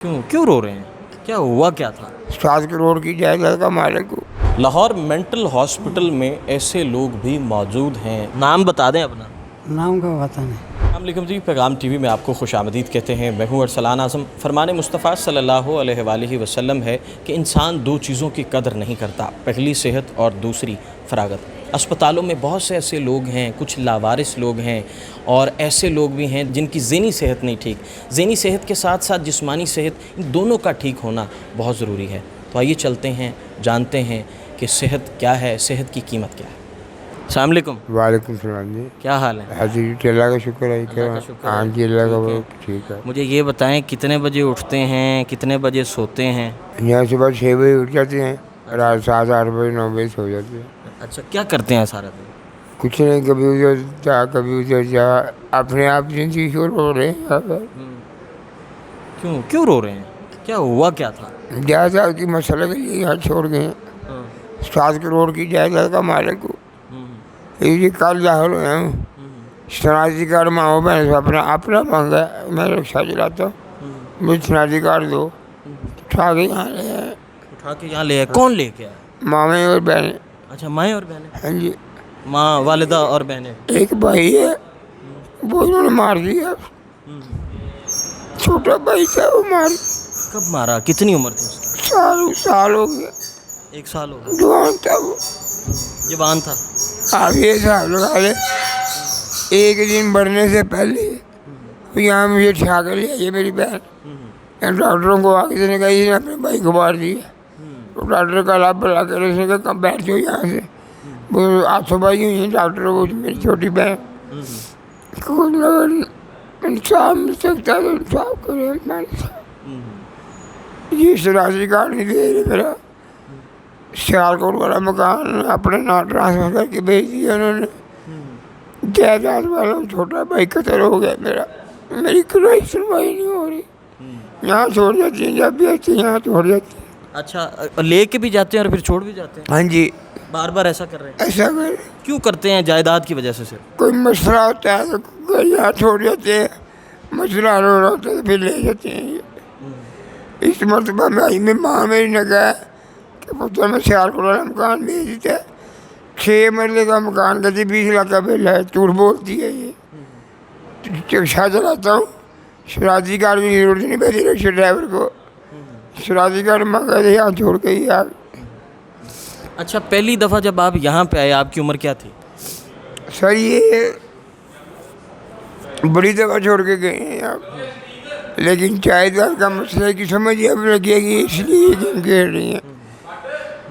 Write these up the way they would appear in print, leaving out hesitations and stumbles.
کیوں رو رہے ہیں؟ کیا ہوا کیا تھا؟ 7 کروڑ کی جائیداد کا مالک ہوں۔ لاہور مینٹل ہاسپٹل میں ایسے لوگ بھی موجود ہیں، نام بتا دیں اپنا۔ نام کا پتہ نہیں۔ السلام علیکم جی، پیغام ٹی وی میں آپ کو خوش آمدید کہتے ہیں۔ میں ہوں ارسلان اعظم۔ فرمان مصطفیٰ صلی اللہ علیہ وآلہ وسلم ہے کہ انسان 2 چیزوں کی قدر نہیں کرتا، پہلی صحت اور دوسری فراغت۔ اسپتالوں میں بہت سے ایسے لوگ ہیں، کچھ لاوارث لوگ ہیں اور ایسے لوگ بھی ہیں جن کی ذہنی صحت نہیں ٹھیک۔ ذہنی صحت کے ساتھ ساتھ جسمانی صحت، ان دونوں کا ٹھیک ہونا بہت ضروری ہے۔ تو آئیے چلتے ہیں، جانتے ہیں کہ صحت کیا ہے، صحت کی قیمت کیا ہے۔ السلام علیکم۔ وعلیکم السلام جی۔ کیا حال ہے؟ حضرت اللہ کا شکر ہے کہ ہاں جی اللہ کا بہت ٹھیک ہے۔ مجھے یہ بتائیں کتنے بجے اٹھتے ہیں، کتنے بجے سوتے ہیں؟ یہاں صبح 6 بجے اٹھ جاتے ہیں، رات 7-8 بجے 9 بجے سو جاتے ہیں۔ اچھا، کیا کرتے ہیں سارا دن؟ کچھ نہیں، کبھی ادھر جا کبھی ادھر جا، اپنے آپ زندگی شروع ہو رہے ہیں۔ کیوں رو رہے ہیں؟ کیا ہوا کیا تھا؟ جائیداد کی مسئلہ کے لیے یہاں چھوڑ گئے ہیں۔ 7 کروڑ کی جائیداد کا مالک ہوں۔ یہ کل ظاہر ہوئے ہوں، شناختی کارڈ ماؤں بہن سے اپنا مانگا، میں رکشہ چلاتا ہوں، مجھے شناختی کارڈ دو، اٹھا کے یہاں لے آئے۔ اٹھا کے یہاں لے آئے؟ کون لے کے آیا؟ مامے اور بہنیں۔ اچھا، مائیں اور بہنیں؟ ہاں جی، ماں، والدہ اور بہنیں۔ ایک بھائی ہے وہ انہوں نے مار دیا، چھوٹا بھائی تھا وہ مار، کب مارا؟ کتنی عمر تھی اس کی؟ سال ہو گیا، 1 سال ہو گیا۔ جوان تھا وہ، جوان تھا۔ آپ یہ حساب لگا لیں، ایک دن بڑھنے سے پہلے یہاں مجھے ٹھا کر لیا یہ میری بہن، ڈاکٹروں کو آ کے نے کہا اس نے اپنے بھائی کو مار دیا۔ تو ڈاکٹر کا لاب بلا کر اس نے کہا کب بیٹھ جاؤ یہاں سے، وہ آنسو بھائی ہوئی ہیں ڈاکٹر کو، میری چھوٹی بہن کو انصاف مل سکتا ہے تو انصاف کرے ہمارے ساتھ۔ یہ شناختی کارڈ نہیں دے رہے، میرا 4 کروڑ والا مکان اپنے نام ٹرانسفر کر کے بھیج دیا انہوں نے۔ جائیداد والا چھوٹا بھائی قتل ہو گیا میرا، میری کوئی سنوائی نہیں ہو رہی، یہاں چھوڑ جاتی ہیں، جب بھی آتی ہیں یہاں چھوڑ جاتی ہیں۔ اچھا، لے کے بھی جاتے ہیں اور پھر چھوڑ بھی جاتے ہیں؟ ہاں جی، بار بار ایسا کر رہے ہیں؟ ایسا کر کیوں کرتے ہیں؟ جائیداد کی وجہ سے صرف؟ کوئی مسئلہ ہوتا ہے تو یہاں چھوڑ جاتے ہیں، مسئلہ حل ہو رہا ہوتا ہے تو پھر لے جاتے ہیں۔ اس مرتبہ میں ماں میری نے کہا کہ پتہ میں 4 کروڑ والا مکان بھیج دیتا ہے، 6 مرلے کا مکان کہتی 20 لاکھ کا بل ہے، جھوٹ بولتی ہے یہ۔ رکشہ چلاتا ہوں، شناختی کارڈ کی ضرورت نہیں پڑتی رکشہ ڈرائیور کو، شناختی کارڈ مانگا تھا یہاں چھوڑ کے ہی آ گئے۔ اچھا، پہلی دفعہ جب آپ یہاں پہ آئے آپ کی عمر کیا تھی؟ سر یہ بڑی دفعہ چھوڑ کے گئے ہیں آپ، لیکن جائیداد کا مسئلہ کی سمجھ اب لگے گی، اس لیے یہ گیم کھیل رہی ہیں۔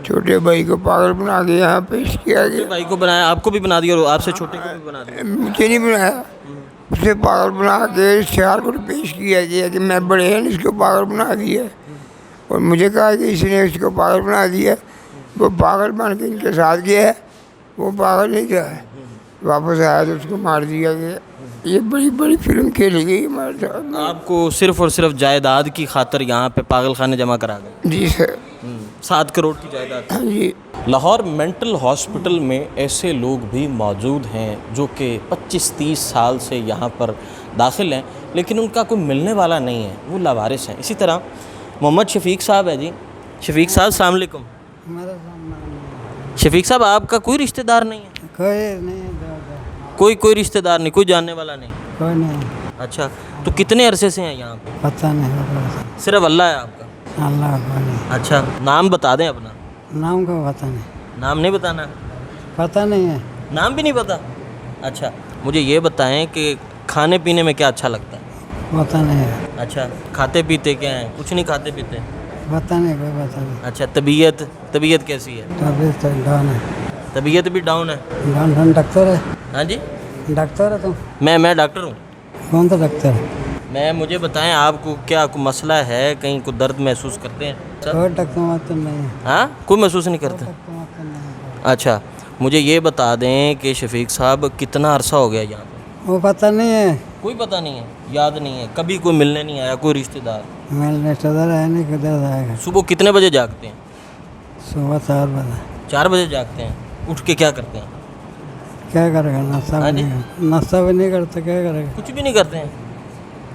چھوٹے بھائی کو پاگل بنا کے یہاں پیش کیا گیا۔ بھائی کو بنایا، آپ کو بھی بنا دیا اور آپ سے چھوٹے کو بھی بنا دیا؟ مجھے نہیں بنایا، اسے پاگل بنا کے اشتہار کو پیش کیا گیا کہ میں بڑے ہیں اس کو پاگل بنا دیا، اور مجھے کہا کہ اس نے اس کو پاگل بنا دیا۔ وہ پاگل بن کے ان کے ساتھ گیا ہے، وہ پاگل نہیں تھا، واپس آیا تو اس کو مار دیا گیا۔ یہ بڑی فلم کھیلی گئی ہمارے ساتھ۔ آپ کو صرف اور صرف جائیداد کی خاطر یہاں پہ پاگل خانے جمع کرا گئے؟ جی سر۔ 7 کروڑ کی جائیداد؟ ہاں جی۔ لاہور مینٹل ہاسپٹل میں ایسے لوگ بھی موجود ہیں جو کہ 25-30 سال سے یہاں پر داخل ہیں، لیکن ان کا کوئی ملنے والا نہیں ہے، وہ لاوارث ہیں۔ اسی طرح محمد شفیق صاحب ہے جی۔ شفیق صاحب السلام علیکم۔ شفیق صاحب، آپ کا کوئی رشتہ دار نہیں ہے؟ کوئی نہیں، کوئی رشتہ دار نہیں، کوئی جاننے والا نہیں؟ کوئی نہیں، اچھا، تو کتنے عرصے سے ہیں یہاں پہ؟ پتہ نہیں، صرف اللہ ہے آپ کا؟ اللہ کو نہیں۔ اچھا، نام بتا دیں اپنا۔ نام کا پتہ نہیں، نام نہیں بتانا؟ پتہ نہیں ہے۔ نام بھی نہیں پتا؟ اچھا، مجھے یہ بتائیں کہ کھانے پینے میں کیا اچھا لگتا ہے؟ پتہ نہیں ہے، اچھا، کھاتے پیتے کیا ہیں؟ کچھ نہیں کھاتے پیتے؟ پتہ نہیں، کوئی پتہ نہیں۔ اچھا، طبیعت کیسی ہے؟ طبیعت تو ڈاؤن ہے، طبیعت بھی ڈاؤن ہے؟ ڈاؤن ڈاکٹر ہے؟ ہاں جی، ڈاکٹر ہے تم؟ میں ڈاکٹر ہوں۔ کون سا ڈاکٹر ہے؟ مجھے بتائیں آپ کو کیا کوئی مسئلہ ہے، کہیں کوئی درد محسوس کرتے ہیں؟ کوئی ڈاکٹر مت نہیں ہے، ہاں، کوئی محسوس نہیں کرتے؟ ڈاکٹر مت نہیں ہے۔ اچھا، مجھے یہ بتا دیں کہ شفیق صاحب کتنا عرصہ ہو گیا یہاں پہ؟ وہ پتہ نہیں ہے، کوئی پتہ نہیں ہے، یاد نہیں ہے، کبھی کوئی ملنے نہیں آیا، کوئی رشتہ دار؟ میرے رشتہ دار ہے نہیں، کدھر جائے گا؟ صبح کتنے بجے جاگتے ہیں؟ صبح 4 بجے۔ 4 بجے جاگتے ہیں، اٹھ کے کیا کرتے ہیں؟ کیا کرے گا؟ ناشتہ ہاں بھی جی؟ نہیں، ناشتہ بھی نہیں کرتا، کیا کرے گا؟ کچھ بھی نہیں کرتے ہیں؟